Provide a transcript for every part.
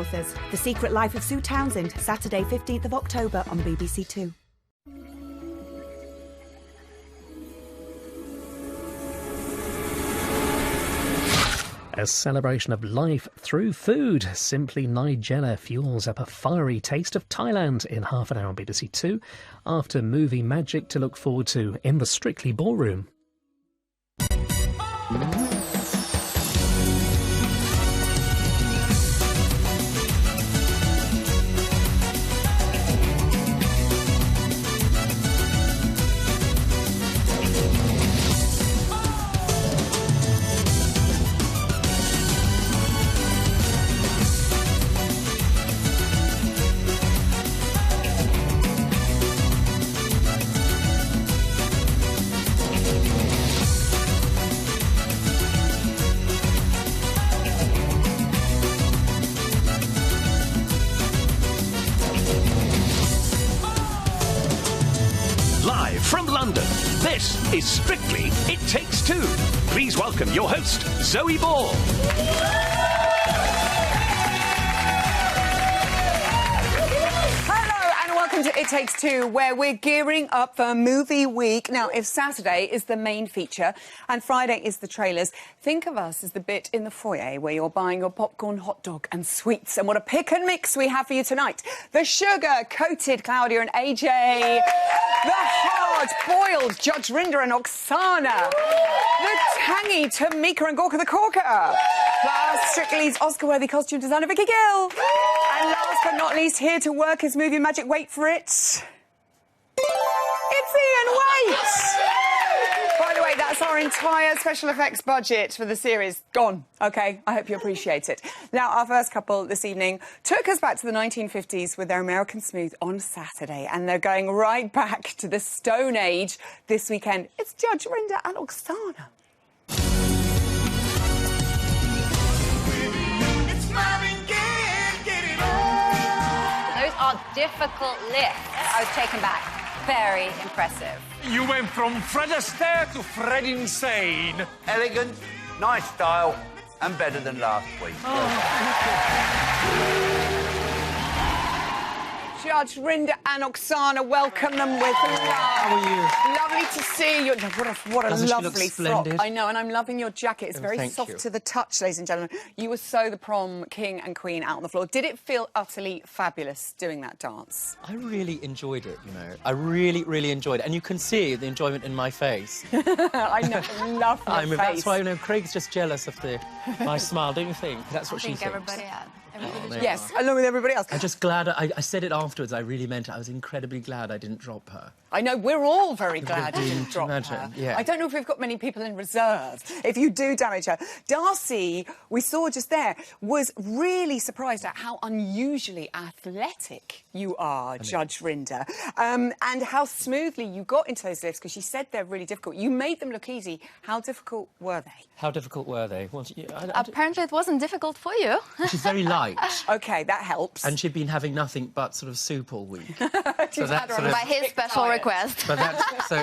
authors. The Secret Life of Sue Townsend, Saturday 15th of October on BBC Two. A celebration of life through food. Simply Nigella fuels up a fiery taste of Thailand in half an hour on BBC Two, after movie magic to look forward to in the Strictly Ballroom. From London, this is Strictly It Takes Two. Please welcome your host, Zoe Ball. Welcome to It Takes Two, where we're gearing up for movie week. Now, if Saturday is the main feature and Friday is the trailers, think of us as the bit in the foyer where you're buying your popcorn, hot dog and sweets. And what a pick and mix we have for you tonight. The sugar-coated Claudia and AJ. The hard-boiled Judge Rinder and Oksana. The tangy Tamika and Gorka the Corker. Plus, Strictly's Oscar-worthy costume designer Vicky Gill. And last but not least, here to work his movie magic, wait for it, it's Ian Waite! By the way, that's our entire special effects budget for the series. Gone. OK, I hope you appreciate it. Now, our first couple this evening took us back to the 1950s with their American Smooth on Saturday, and they're going right back to the Stone Age this weekend. It's Judge Rinder and Oksana. Are difficult lifts. I was taken back. Very impressive. You went from Fred Astaire to Fred Insane. Elegant, nice style, and better than last week. Judge Rinder and Oksana, welcome them with love. How are you? Lovely to see you. What a lovely frock. Splendid. I know, and I'm loving your jacket. It's very soft to the touch, ladies and gentlemen. You were so the prom king and queen out on the floor. Did it feel utterly fabulous doing that dance? I really enjoyed it, you know. I really, really enjoyed it. And you can see the enjoyment in my face. I know, love your face. That's why, you know, Craig's just jealous of my smile, don't you think? That's what she thinks. Everybody had. Yes, along with everybody else. I'm just glad, I said it afterwards, I really meant it. I was incredibly glad I didn't drop her. I know, we're all very glad you didn't drop her. Yeah. I don't know if we've got many people in reserve if you do damage her. Darcy, we saw just there, was really surprised at how unusually athletic you are, Judge Rinder, and how smoothly you got into those lifts, because she said they're really difficult. You made them look easy. How difficult were they? How difficult were they? Well, apparently it wasn't difficult for you. She's very light. OK, that helps. And she'd been having nothing but sort of soup all week. So that by his special request. But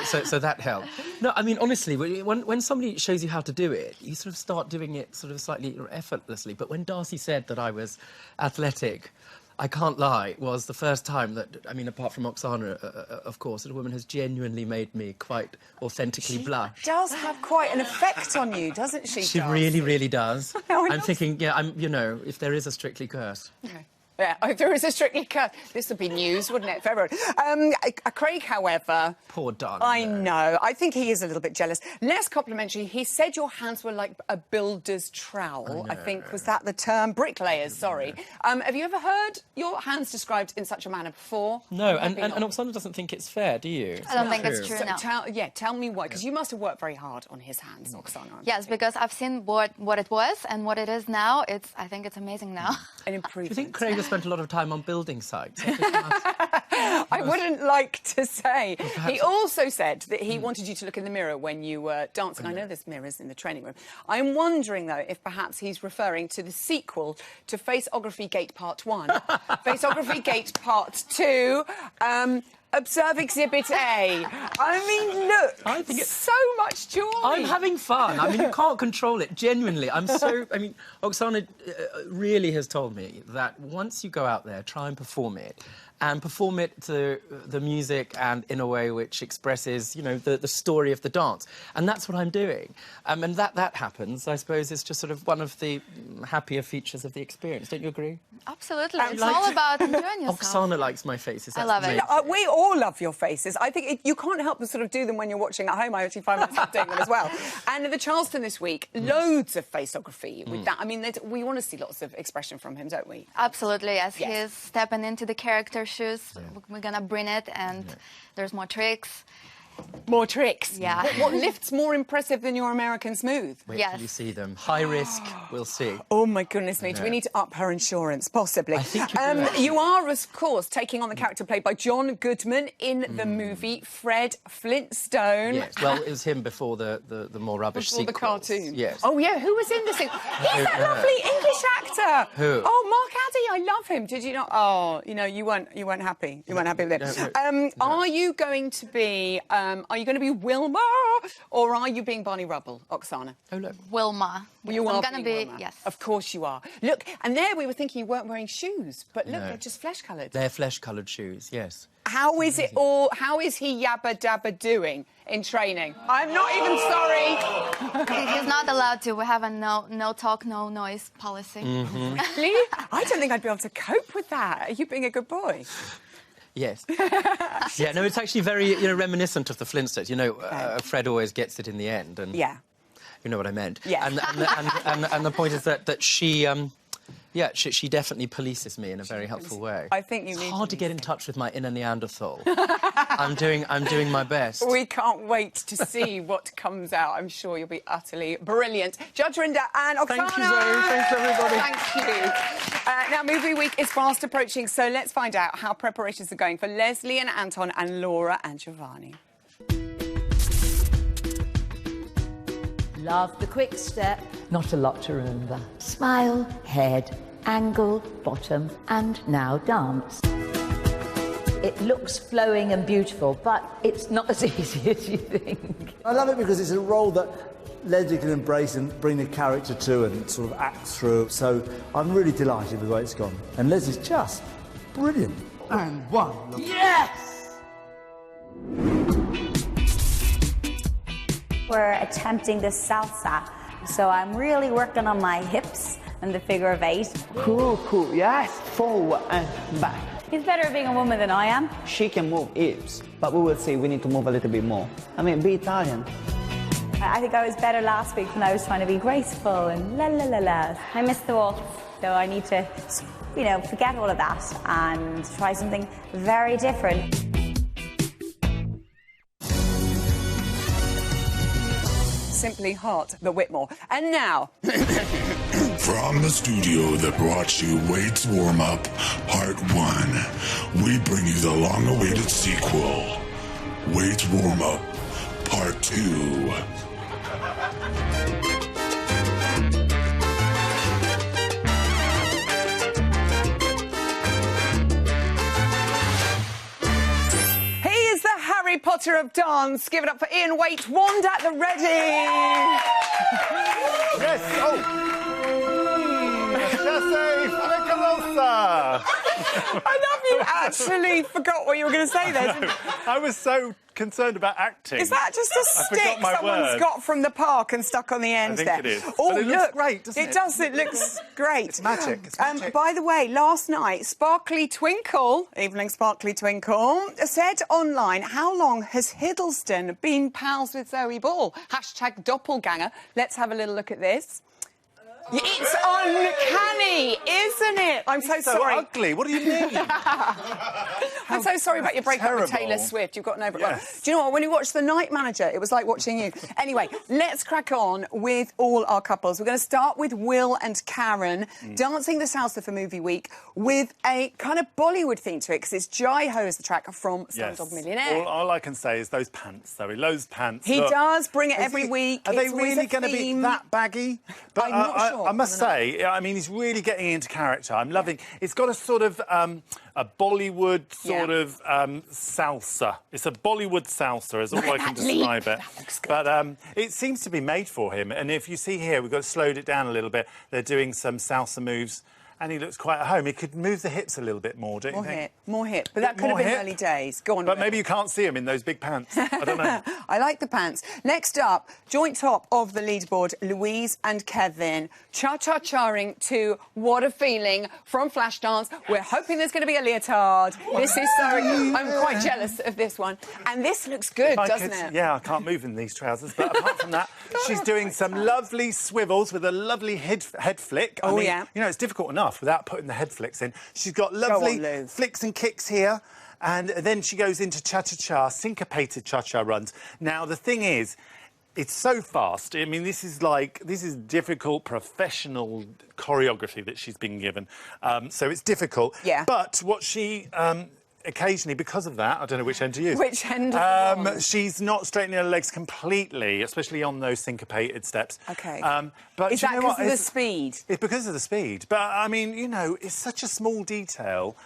so that helped. No, I mean, honestly, when somebody shows you how to do it, you sort of start doing it sort of slightly effortlessly. But when Darcy said that I was athletic, I can't lie, it was the first time that, I mean, apart from Oksana, of course, that a woman has genuinely made me quite authentically blush. She does have quite an effect on you, doesn't she, She Darcy? really, really does. I'm thinking, yeah, you know, if there is a Strictly curse. Okay. Yeah, if there is a Strictly cut, this would be news, wouldn't it, for everyone? Craig, however... Poor Don. I know. I think he is a little bit jealous. Less complimentary, he said your hands were like a builder's trowel, I think. Was that the term? Bricklayers, sorry. Have you ever heard your hands described in such a manner before? No, and Oksana doesn't think it's fair, do you? I don't think it's true, no. Tell me why, because you must have worked very hard on his hands, Oksana. Yes, because I've seen what it was and what it is now. I think it's amazing now. An improvement. Do you think Craig has spent a lot of time on building sites? I wouldn't like to say. He also said that he wanted you to look in the mirror when you were dancing. I know there's mirrors in the training room. I'm wondering, though, if perhaps he's referring to the sequel to Faceography Gate Part 1, Faceography Gate Part 2, Observe Exhibit A. I mean, look, I think so much joy. I'm having fun. I mean, you can't control it. Genuinely, I mean, Oksana really has told me that once you go out there, try and perform it. And perform it to the music and in a way which expresses, you know, the story of the dance. And that's what I'm doing. And that happens, I suppose, is just sort of one of the happier features of the experience. Don't you agree? Absolutely. It's all about enjoying yourself. Oksana likes my faces. I love it. We all love your faces. I think you can't help but sort of do them when you're watching at home. I actually find myself doing them as well. And in the Charleston this week, loads of faceography with that. I mean, we want to see lots of expression from him, don't we? Absolutely. As he's stepping into the character shoes, we're gonna bring it, and there's more tricks. More tricks. Yeah. What lifts more impressive than your American Smooth? Wait till you see them. High risk, we'll see. Oh, my goodness me. Do we need to up her insurance? Possibly. I think you do. You are, of course, taking on the character played by John Goodman in the movie Fred Flintstone. Yes, well, it was him before the more rubbish Before the sequels. cartoon. Yes. Oh, yeah, who was in this? He's that lovely English actor. Who? Oh, Mark Addy, I love him. Did you not? Oh, you know, you weren't happy. You weren't happy with it. No. Are you going to be Wilma, or are you being Barney Rubble, Oksana? Oh, look. Wilma. You I'm are gonna being be, Wilma. yes. Of course you are. Look, and there we were thinking you weren't wearing shoes, but look, No. they're just flesh-coloured. They're flesh-coloured shoes, yes. How is it all? How is he yabba dabba doing in training? I'm not even sorry. He's not allowed to. We have a no talk, no noise policy. Really? I don't think I'd be able to cope with that. Are you being a good boy? Yes. Yeah, no, it's actually very, reminiscent of the Flintstones. You know, Fred always gets it in the end, and Yeah. you know what I meant. Yeah. And the point is that she, she definitely polices me in a very helpful way. I think you need It's hard to get in policing. touch with my inner Neanderthal. I'm doing my best. We can't wait to see what comes out. I'm sure you'll be utterly brilliant. Judge Rinda and Oksana. Thank you, Zoe. Thanks, everybody. Thank you. Now, movie week is fast approaching, so let's find out how preparations are going for Leslie and Anton and Laura and Giovanni. Love the quick step. Not a lot to remember. Smile, head, angle, bottom, and now dance. It looks flowing and beautiful, but it's not as easy as you think. I love it because it's a role that Leslie can embrace and bring the character to and sort of act through. So I'm really delighted with the way it's gone. And Leslie's just brilliant. And one. Yes! We're attempting the salsa, so I'm really working on my hips and the figure of 8. Cool, cool, yes, forward and back. He's better at being a woman than I am. She can move hips, but we will see, we need to move a little bit more. I mean, be Italian. I think I was better last week when I was trying to be graceful and la la la la. I missed the waltz, so I need to, forget all of that and try something very different. Simply hot, the Whitmore. And now... From the studio that brought you Wade's Warm-Up, Part 1, we bring you the long-awaited sequel, Wade's Warm-Up, Part 2. He is the Harry Potter of dance. Give it up for Ian Waite, wand at the ready. Yes, I love you actually forgot what you were going to say there. I was so concerned about acting. Is that just a stick someone's got from the park and stuck on the end there? I think it is. Oh, But it looks great, doesn't it? It does. It looks great. It's magic. It's magic. By the way, last night, Sparkly Twinkle, Evening Sparkly Twinkle, said online, how long has Hiddleston been pals with Zoe Ball? # doppelganger. Let's have a little look at this. It's uncanny, isn't it? I'm so sorry. Ugly. What do you mean? I'm so sorry about your breakup with Taylor Swift. You've gotten over it. Well, do you know what? When you watched The Night Manager, it was like watching you. Anyway, let's crack on with all our couples. We're going to start with Will and Karen dancing the salsa for Movie Week with a kind of Bollywood theme to it, because it's Jai Ho is the track from Slumdog Millionaire. All I can say is those pants, Zoe. Those pants. He does bring it every week. Are they It's always really a going to be theme. that baggy? But, I'm not sure. thought? I must say, I mean, he's really getting into character. I'm loving. It's got a sort of a Bollywood sort of salsa. It's a Bollywood salsa, is all I can describe it. But it seems to be made for him. And if you see here, we've got slowed it down a little bit. They're doing some salsa moves. And he looks quite at home. He could move the hips a little bit more, don't you think? More hip. But that could have been early days. Go on. But maybe you can't see him in those big pants. I don't know. I like the pants. Next up, joint top of the leaderboard, Louise and Kevin. Cha-cha-charing to What a Feeling from Flashdance. We're hoping there's going to be a leotard. This is so... I'm quite jealous of this one. And this looks good, doesn't it? Yeah, I can't move in these trousers. But apart from that, she's doing some lovely swivels with a lovely head flick. I mean, you know, it's difficult enough without putting the head flicks in. She's got lovely flicks and kicks here, and then she goes into cha-cha-cha, syncopated cha-cha runs. Now, the thing is, it's so fast. I mean, this is difficult professional choreography that she's been given. So it's difficult. Yeah. But what she... occasionally, because of that, I don't know which end to use. Which end? She's not straightening her legs completely, especially on those syncopated steps. OK. But is that because of the speed? It's because of the speed. But, I mean, you know, it's such a small detail.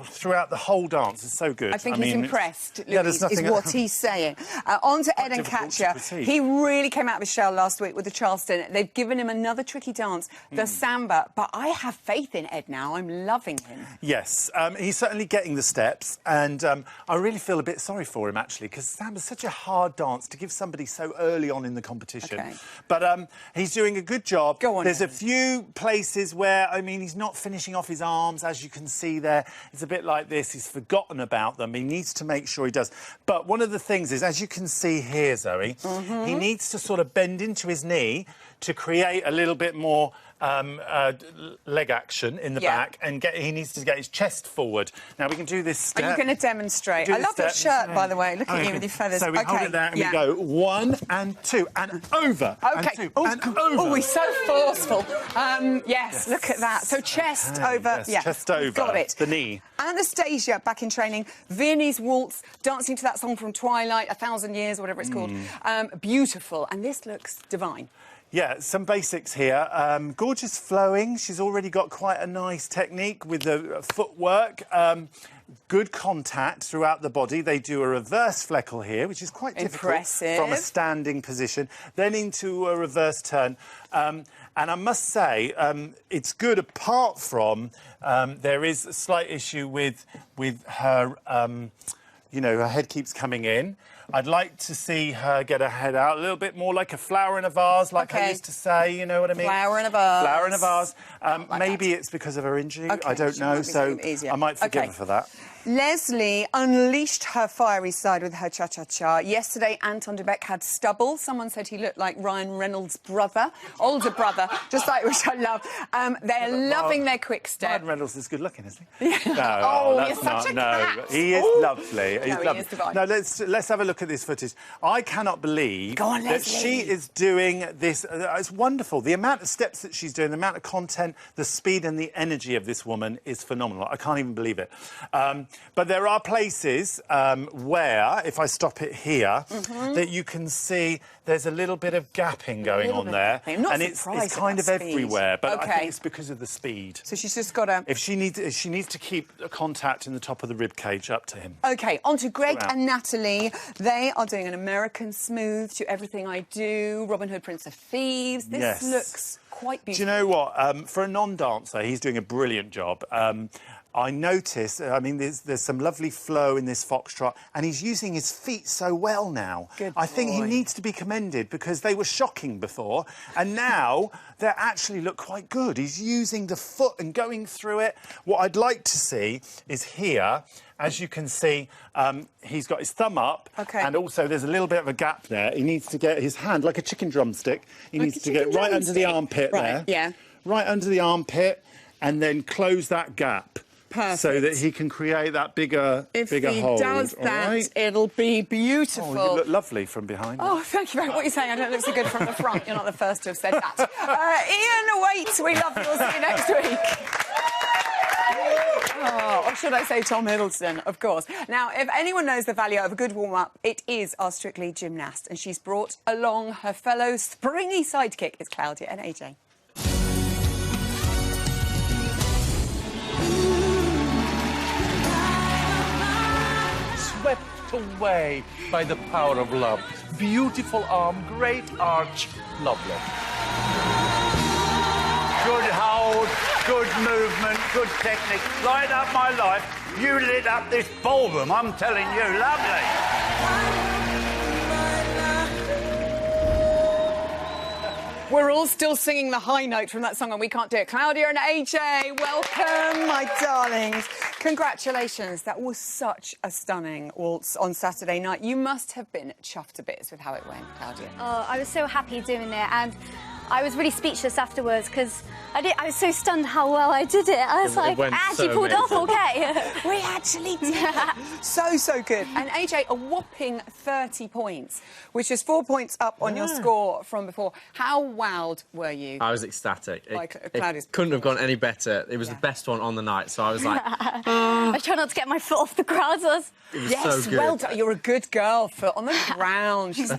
Throughout the whole dance, it's so good. I think he's impressed, Louise, is what he's saying. On to Ed and Katja. He really came out of his shell last week with the Charleston. They've given him another tricky dance, the samba. But I have faith in Ed now. I'm loving him. Yes, he's certainly getting the steps. And I really feel a bit sorry for him, actually, because samba's such a hard dance to give somebody so early on in the competition. Okay. But he's doing a good job. Go on, There's Ed. a few places where, I mean, he's not finishing off his arms, as you can see there. It's a bit like this. He's forgotten about them. He needs to make sure he does. But one of the things is, as you can see here, Zoe, he needs to sort of bend into his knee to create a little bit more leg action in the back, and he needs to get his chest forward. Now, we can do this step. Are you going to demonstrate? I love that shirt, by the way. Look at you with your feathers. So we hold it there and we go 1 and 2 and over. OK. And 2 and over. Oh, he's so forceful. Yes, look at that. So chest over. Yes, chest over. Got it. The knee. Anastasia, back in training. Viennese waltz, dancing to that song from Twilight, 1,000 Years, whatever it's called. Beautiful. And this looks divine. Yeah, some basics here. Gorgeous flowing. She's already got quite a nice technique with the footwork. Good contact throughout the body. They do a reverse fleckle here, which is quite difficult from a standing position. Then into a reverse turn. And I must say, it's good apart from there is a slight issue with her, you know, her head keeps coming in. I'd like to see her get her head out a little bit more like a flower in a vase, like I used to say, you know what I mean? Flower in a vase. Flower in a vase. Maybe it's because of her injury. I don't know, so I might forgive her for that. Leslie unleashed her fiery side with her cha-cha-cha. Yesterday, Anton de Beek had stubble. Someone said he looked like Ryan Reynolds' brother, older brother, just like, which I love. They're loving their quick step. Ryan Reynolds is good looking, isn't he? Yeah. No, you're such a cat. He is lovely. He's lovely. He is divine. Now, let's have a look at this footage. I cannot believe that she is doing this. It's wonderful. The amount of steps that she's doing, the amount of content, the speed and the energy of this woman is phenomenal. I can't even believe it. But there are places where, if I stop it here, that you can see there's a little bit of gapping going on there. And it's kind of everywhere, but I think it's because of the speed. So she's just got to... If she needs to keep a contact in the top of the rib cage up to him. OK, on to Greg and Natalie. They are doing an American smooth to Everything I Do, Robin Hood, Prince of Thieves. This looks quite beautiful. Do you know what? For a non-dancer, he's doing a brilliant job. I noticed, I mean, there's some lovely flow in this foxtrot, and he's using his feet so well now. I think he needs to be commended because they were shocking before, and now they actually look quite good. He's using the foot and going through it. What I'd like to see is here, as you can see, he's got his thumb up, and also there's a little bit of a gap there. He needs to get his hand, like a chicken drumstick, he needs to get right under the armpit there. Yeah. Right under the armpit, and then close that gap. Perfect. So that he can create that bigger hold. If he does that, it'll be beautiful. Oh, you look lovely from behind. Oh, thank you very much. What are you saying? I don't look so good from the front. You're not the first to have said that. Ian, wait. We love you. We'll see you next week. Oh, should I say Tom Hiddleston, of course. Now, if anyone knows the value of a good warm-up, it is our Strictly gymnast, and she's brought along her fellow springy sidekick. It's Claudia and AJ. Swept away by the power of love. Beautiful arm, great arch, lovely. Good hold, good movement, good technique. Light up my life. You lit up this ballroom, I'm telling you. Lovely. We're all still singing the high note from that song and we can't do it. Claudia and AJ, welcome, my darlings. Congratulations. That was such a stunning waltz on Saturday night. You must have been chuffed to bits with how it went, Claudia. Oh, I was so happy doing it, and I was really speechless afterwards because I was so stunned how well I did it. I was like, actually pulled off okay. We actually did it. So good. And AJ, a whopping 30 points, which is 4 points up on your score from before. How wowed were you? I was ecstatic. Claudia's It couldn't have gone any better. It was the best one on the night, so I was like... I try not to get my foot off the ground. It was so good. Well done. You're a good girl. Foot on the ground. She's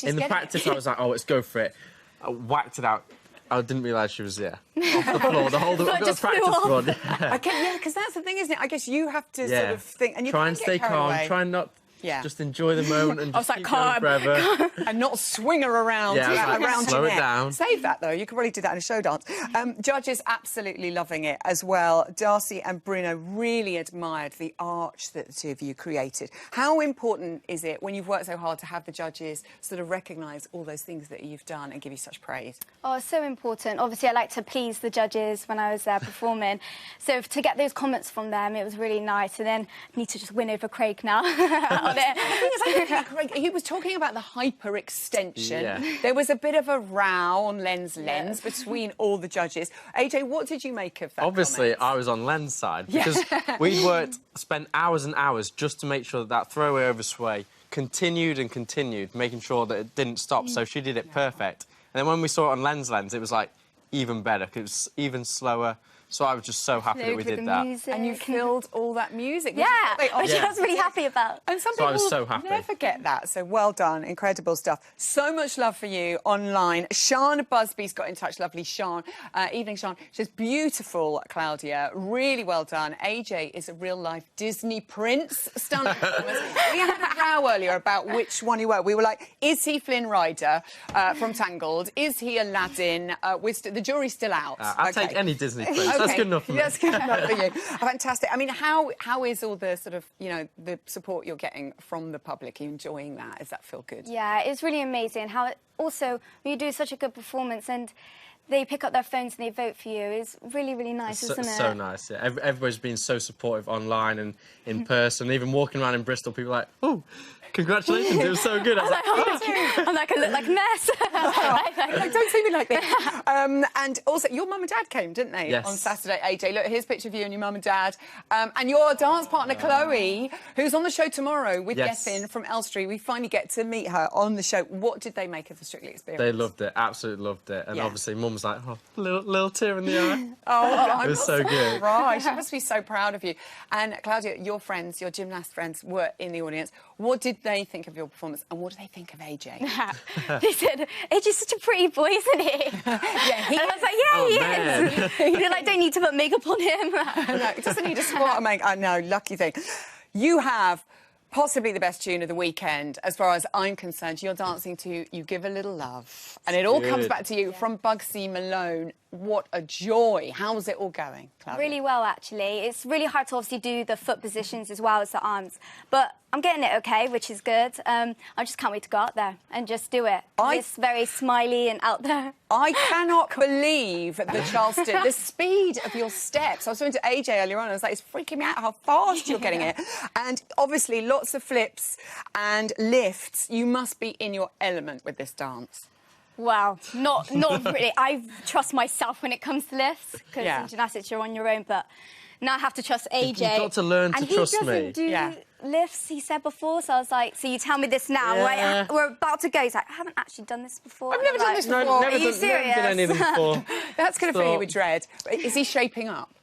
in the practice, I was like, oh, let's go for it. I whacked it out. I didn't realise she was off the floor. The whole practice run. Yeah, because that's the thing, isn't it? I guess you have to sort of think... And you try and stay calm. Away. Try and not... Just enjoy the moment and just keep going forever. And not swing her around. Around slow your it neck. down. Save that, though. You could probably do that in a show dance. Judges absolutely loving it as well. Darcy and Bruno really admired the arch that the two of you created. How important is it, when you've worked so hard, to have the judges sort of recognise all those things that you've done and give you such praise? Oh, it's so important. Obviously, I like to please the judges when I was there performing. So to get those comments from them, it was really nice. And then I need to just win over Craig now. Craig, he was talking about the hyper-extension. Yeah. There was a bit of a row on lens between all the judges. AJ, what did you make of that Obviously, comment? I was on lens side because we spent hours and hours just to make sure that throwaway over sway continued and continued, making sure that it didn't stop, so she did it perfect. And then when we saw it on lens, it was, like, even better, because it was even slower. So I was just so happy that we did that. And you filled all that music. Yeah, which I was really happy about. And some people never get that, so well done. Incredible stuff. So much love for you online. Sian Busby's got in touch. Lovely Sian. Evening, Sian. She says, beautiful, Claudia. Really well done. AJ is a real-life Disney prince. Stunning performance. We had a row earlier about which one you were. We were like, is he Flynn Rider from Tangled? Is he Aladdin? The jury's still out. I'll take any Disney prince. That's good enough for me. That's good enough for you. Fantastic. I mean, how is all the sort of, the support you're getting from the public? Are you enjoying that? Does that feel good? Yeah, it's really amazing. Also, when you do such a good performance and they pick up their phones and they vote for you, is really, really nice, isn't it? So nice, yeah. Everybody's been so supportive online and in person. Even walking around in Bristol, people are like, oh, congratulations, it was so good. I was like, I'm like, I look like a mess. Don't see me like this. And also, your mum and dad came, didn't they? Yes. On Saturday, AJ. Look, here's a picture of you and your mum and dad. And your dance partner, Chloe, who's on the show tomorrow with Gethin from Elstree. We finally get to meet her on the show. What did they make of the Strictly experience? They loved it, absolutely loved it. And obviously, Mum's like, oh, little tear in the eye. It was so good. Right, she must be so proud of you. And Claudia, your friends, your gymnast friends, were in the audience. What did they think of your performance, and what do they think of AJ? They said, AJ's such a pretty boy, isn't he? He I was like, he is. You're like, don't need to put makeup on him. No, it doesn't need a squat of makeup. I know, lucky thing. You have possibly the best tune of the weekend, as far as I'm concerned. You're dancing to You Give a Little Love. And it all comes back to you from Bugsy Malone. What a joy. How's it all going, Claudia? Really well, actually. It's really hard to obviously do the foot positions as well as the arms. But I'm getting it okay, which is good. I just can't wait to go out there and just do it. It's very smiley and out there. I cannot believe the Charleston, the speed of your steps. I was talking to AJ earlier on, and I was like, it's freaking me out how fast you're getting it. And obviously lots of flips and lifts. You must be in your element with this dance. Well, not really. I trust myself when it comes to lifts, because in gymnastics you're on your own, but now I have to trust AJ. You've got to learn to trust me. And he doesn't do lifts, he said before, so I was like, so you tell me this now, right? We're about to go. He's like, I haven't actually done this before. I've never done this before. Are you serious? Never done anything before. That's going to fill you with dread. Is he shaping up?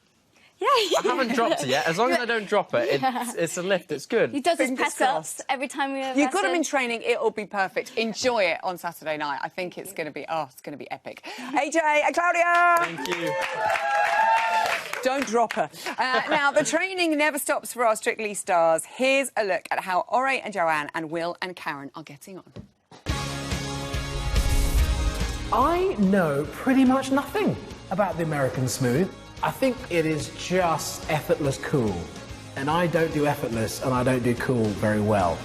Yeah. I haven't dropped it yet. As long as I don't drop it, it's a lift. It's good. He does his Fingers press-ups every time we have You've got him lesson. in training. It'll be perfect. Enjoy it on Saturday night. I think it's going to be, it's going to be epic. AJ and Claudia! Thank you. Don't drop her. Now, the training never stops for our Strictly stars. Here's a look at how Ore and Joanne and Will and Karen are getting on. I know pretty much nothing about the American Smooth. I think it is just effortless cool. And I don't do effortless and I don't do cool very well.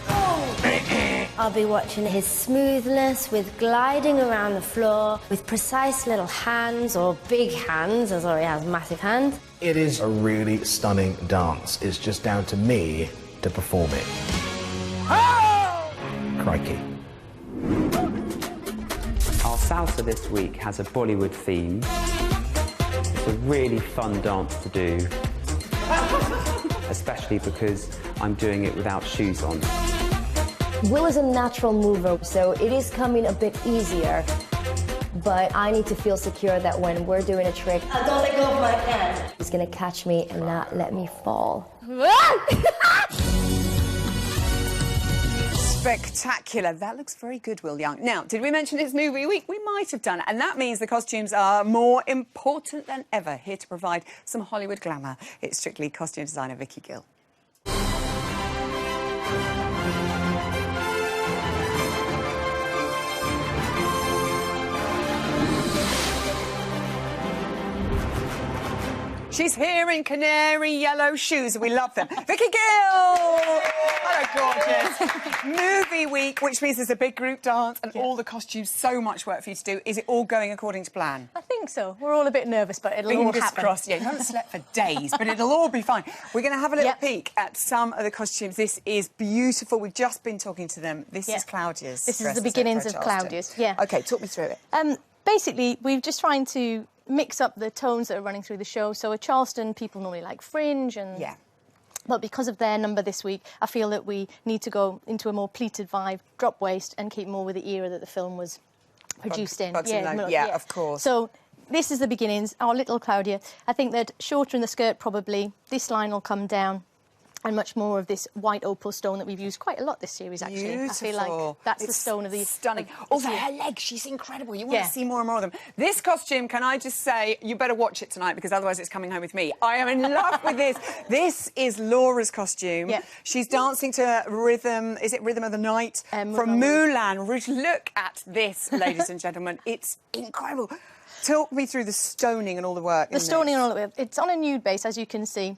I'll be watching his smoothness with gliding around the floor with precise little hands, or big hands, as Ori has massive hands. It is a really stunning dance. It's just down to me to perform it. Crikey. Our salsa this week has a Bollywood theme. It's a really fun dance to do, especially because I'm doing it without shoes on. Will is a natural mover, so it is coming a bit easier. But I need to feel secure that when we're doing a trick, don't let go of my hand. He's gonna catch me and not let me fall. Spectacular. That looks very good, Will Young. Now, did we mention it's movie week? We might have done, and that means the costumes are more important than ever. Here to provide some Hollywood glamour, it's Strictly costume designer Vicky Gill. She's here in canary yellow shoes. We love them. Vicky Gill! Hello, gorgeous. Movie week, which means there's a big group dance and all the costumes, so much work for you to do. Is it all going according to plan? I think so. We're all a bit nervous, but it'll all Fingers happen. crossed. Yeah, you haven't slept for days, but it'll all be fine. We're going to have a little peek at some of the costumes. This is beautiful. We've just been talking to them. This is Claudia's. This is dress, the isn't it, beginnings for of Charleston? Claudia's, yeah. OK, talk me through it. Basically, we're just trying to mix up the tones that are running through the show. So at Charleston, people normally like fringe and... Yeah. But because of their number this week, I feel that we need to go into a more pleated vibe, drop waist, and keep more with the era that the film was produced in. Yeah, of course. So this is the beginnings. Our little Claudia. I think that shorter in the skirt, probably. This line will come down. And much more of this white opal stone that we've used quite a lot this series, actually. Beautiful. I feel like that's the stone of the... Stunning. Also, her legs, she's incredible. You want to see more and more of them. This costume, can I just say, you better watch it tonight because otherwise it's coming home with me. I am in love with this. This is Laura's costume. Yeah. She's dancing to Rhythm, is it Rhythm of the Night? From Mulan. Look at this, ladies and gentlemen. It's incredible. Talk me through the stoning and all the work. The stoning and all the work. It's on a nude base, as you can see.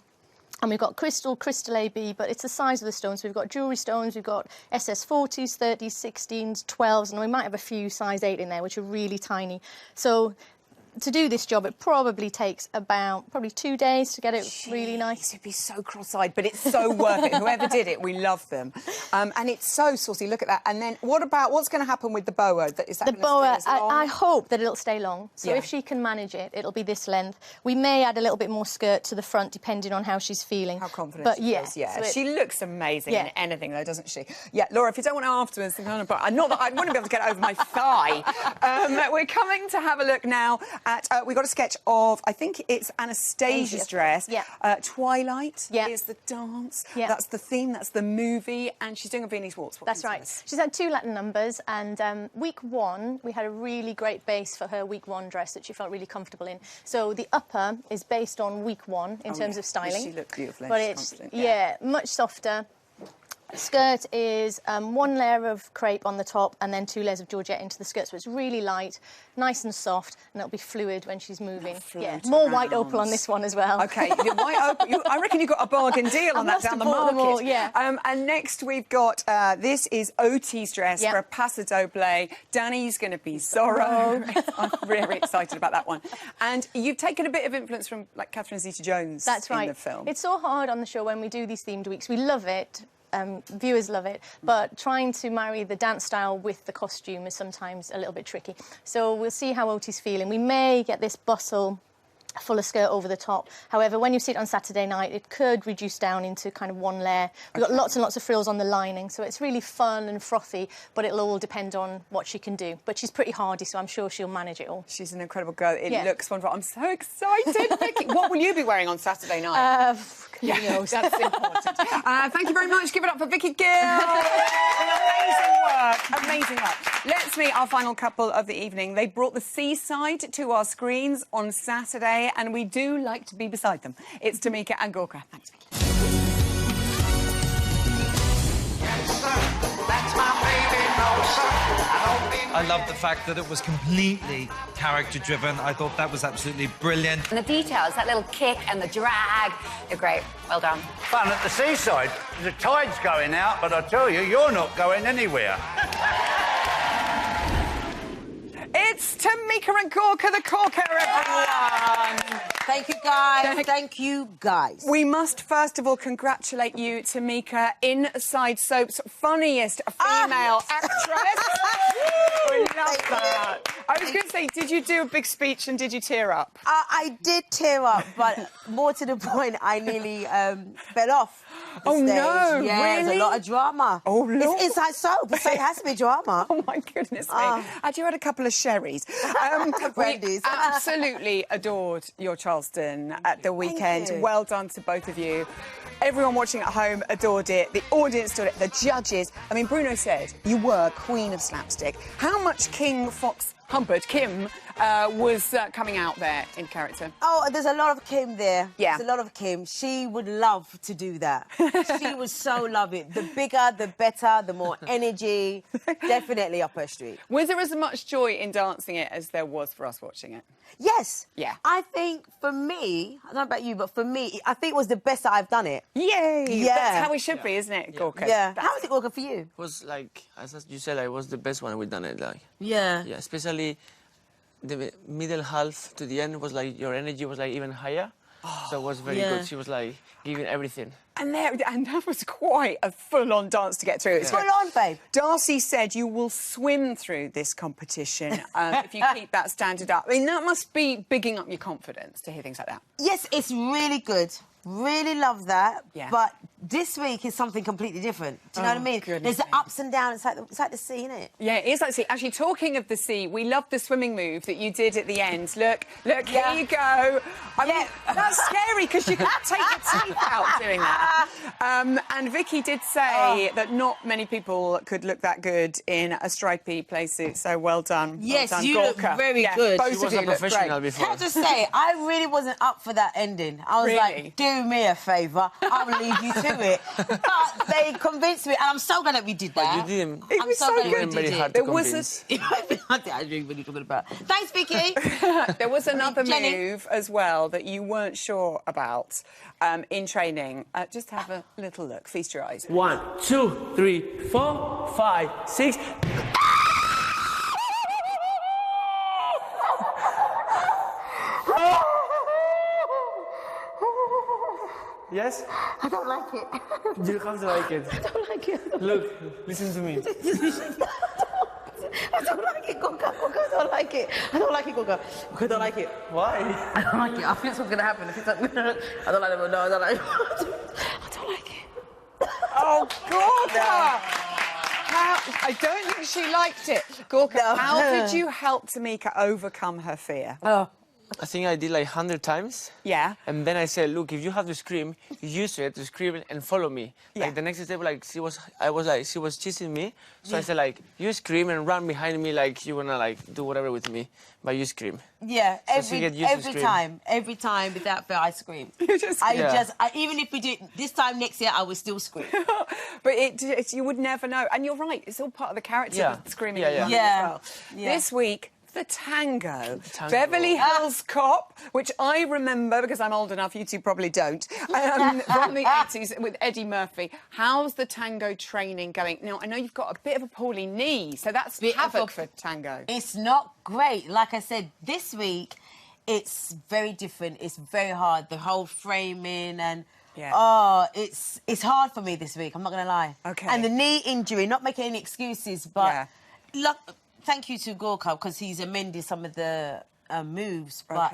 And we've got crystal AB, but it's the size of the stones. We've got jewellery stones, we've got SS40s, 30s, 16s, 12s, and we might have a few size 8 in there, which are really tiny. So to do this job, it probably takes about 2 days to get it really nice. It'd be so cross-eyed, but it's so worth it. Whoever did it, we love them. And it's so saucy. Look at that. And then what's going to happen with the boa? Is that the boa, I hope that it'll stay long. So if she can manage it, it'll be this length. We may add a little bit more skirt to the front, depending on how she's feeling. How confident but she is, yeah. So she looks amazing in anything, though, doesn't she? Yeah, Laura, if you don't want to afterwards, then not that I wouldn't be able to get it over my thigh. We're coming to have a look now at... we've got a sketch of, I think it's Anastasia's dress. Yeah. Twilight is the dance. Yeah. That's the theme, that's the movie, and she's doing a Viennese waltz. That's right. She's had 2 Latin numbers, and week 1, we had a really great base for her week 1 dress that she felt really comfortable in. So the upper is based on week 1 in terms of styling. She looked beautiful. But it's, much softer. Skirt is 1 layer of crepe on the top and then 2 layers of georgette into the skirt, so it's really light, nice and soft, and it'll be fluid when she's moving. More white opal on this one as well. OK, the white opal, I reckon you got a bargain deal on that down the market. Them all, yeah. And next we've got, this is Oti's dress for a Paso Doble. Danny's going to be Zorro. I'm really excited about that one. And you've taken a bit of influence from, like, Catherine Zeta-Jones in the film. It's so hard on the show when we do these themed weeks. We love it. Viewers love it, but trying to marry the dance style with the costume is sometimes a little bit tricky. So we'll see how Oti's feeling. We may get this bustle fuller skirt over the top. However, when you see it on Saturday night, it could reduce down into kind of one layer. We've got lots and lots of frills on the lining, so it's really fun and frothy, but it'll all depend on what she can do. But she's pretty hardy, so I'm sure she'll manage it all. She's an incredible girl. It looks wonderful. I'm so excited, Vicky. What will you be wearing on Saturday night? Yeah, that's important. Thank you very much. Give it up for Vicky Gill. Amazing work. Amazing work. Let's meet our final couple of the evening. They brought the seaside to our screens on Saturday, and we do like to be beside them. It's Tamika and Gorka. Thanks, Vicky. I love the fact that it was completely character-driven. I thought that was absolutely brilliant. And the details, that little kick and the drag, they're great. Well done. Fun at the seaside. The tide's going out, but I tell you, you're not going anywhere. It's Tamika and Gorka, the Corker, everyone! Thank you, guys. Thank you, guys. We must, first of all, congratulate you, Tamika, Inside Soap's funniest female actress. We love that. I was going to say, did you do a big speech and did you tear up? I did tear up, but more to the point, I nearly fell off the stage. No, yeah, really? There's a lot of drama. Oh, Lord. It's Inside Soap, so it has to be drama. Oh, my goodness me. Had you had a couple of sherries? We absolutely adored your Charleston at the weekend. Well done to both of you. Everyone watching at home adored it. The audience adored it. The judges. I mean, Bruno said you were queen of slapstick. How much King Fox Humbert, Kim, was coming out there in character? Oh, there's a lot of Kim there. Yeah. There's a lot of Kim. She would love to do that. She would so love it. The bigger, the better, the more energy. Definitely up her street. Was there as much joy in dancing it as there was for us watching it? Yes. Yeah. I think for me, I don't know about you, but for me, I think it was the best that I've done it. Yay! Yeah. That's how it should be, isn't it, Gorka? Yeah. How was it, Gorka, for you? It was like, as you said, it was the best one we've done it. Like, yeah. Yeah, especially the middle half to the end was like your energy was like even higher. So it was very good. She was like giving everything. And that was quite a full-on dance to get through. It's full on, babe. Darcy said you will swim through this competition if you keep that standard up. I mean, that must be bigging up your confidence to hear things like that. Yes, it's really good. Really love that. Yeah. But this week is something completely different. Do you know what I mean? There's the ups and downs. It's like the sea, isn't it? Yeah, it is like the sea. Actually, talking of the sea, we loved the swimming move that you did at the end. Look, here you go. I mean, that's scary because you can't take your teeth out doing that. And Vicky did say that not many people could look that good in a stripy play suit. So well done. Yes, well done, you Gorka. look very good. Both She of was you a look professional great. before. Can I just say, I really wasn't up for that ending. I was like, do me a favour, I'll leave you to it. But they convinced me, and I'm so glad that we did that. But you didn't. It I'm was so glad It we wasn't did very hard it. to There was convince. I don't know what you're talking about. Thanks, Vicky. There was another Jenny. move as well that you weren't sure about in training. Just have a little look. Feast your eyes. 1, 2, 3, 4, 5, 6. Yes? I don't like it. You have to like it. I don't like it. Look, listen to me. I don't like it, Gorka. I don't like it. I don't like it, Gorka. I don't like it. Why? I don't like it. I think something's going to happen. If it's like, I don't like it. No, I don't like it. I don't like it. Oh, Gorka! I don't think she liked it. Gorka, how did you help Tamika overcome her fear? I think I did like 100 times. Yeah. And then I said, look, if you have to scream, use it to scream and follow me. Yeah. Like the next step, like she was chasing me. So I said, like, you scream and run behind me like you wanna like do whatever with me, but you scream. Yeah, So she get used to scream. every time without fail, I scream. Even if we do it this time next year, I will still scream. But you would never know. And you're right, it's all part of the character, Yeah. screaming Yeah, and yeah. running as well. Yeah. This week, the tango. tango. Beverly Hills Cop, which I remember because I'm old enough, you two probably don't, from the 80s with Eddie Murphy. How's the tango training going? Now, I know you've got a bit of a poorly knee, so that's havoc for tango. It's not great. Like I said, this week, it's very different. It's very hard. The whole framing and... Yeah. It's hard for me this week, I'm not going to lie. Okay. And the knee injury, not making any excuses, but thank you to Gorka because he's amended some of the moves. But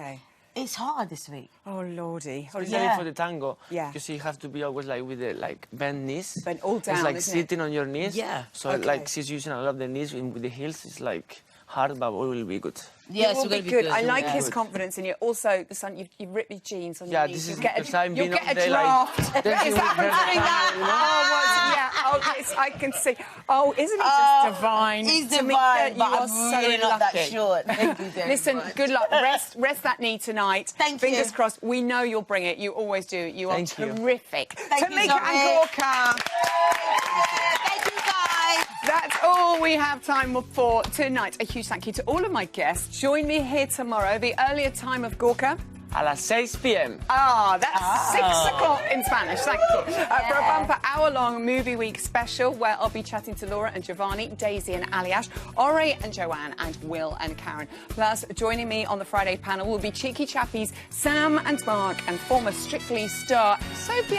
It's hard this week. Oh, Lordy. Especially for the tango. Yeah. Because you have to be always like with the bent knees. Bent all down, It's like isn't sitting on your knees. Yeah. So Okay. like she's using a lot of the knees with the heels. It's like hard, but it will be good. Yes, it will be good. I like his confidence in you. Also, the son, you've ripped your jeans on your knees. This is You'll get because I'm being you'll get up a there, draft. like, Is dancing that with from her doing that? you know? Oh, I can see. Oh, isn't he just divine? He's Tamika, divine, you but are I'm so really not that lucky. short. Thank you very Listen, much. good luck. Rest that knee tonight. Thank Fingers you. crossed. We know you'll bring it. You always do. You are Thank you. terrific. Thank you, Tamika and Zoe. Gorka. Thank you, guys. That's all we have time for tonight. A huge thank you to all of my guests. Join me here tomorrow. The earlier time of Gorka. A las 6 p.m. Ah, that's 6 o'clock in Spanish. Thank you. For a bumper hour-long movie week special where I'll be chatting to Laura and Giovanni, Daisy and Aliash, Ori and Joanne, and Will and Karen. Plus, joining me on the Friday panel will be Cheeky Chappies Sam and Mark and former Strictly star Sophie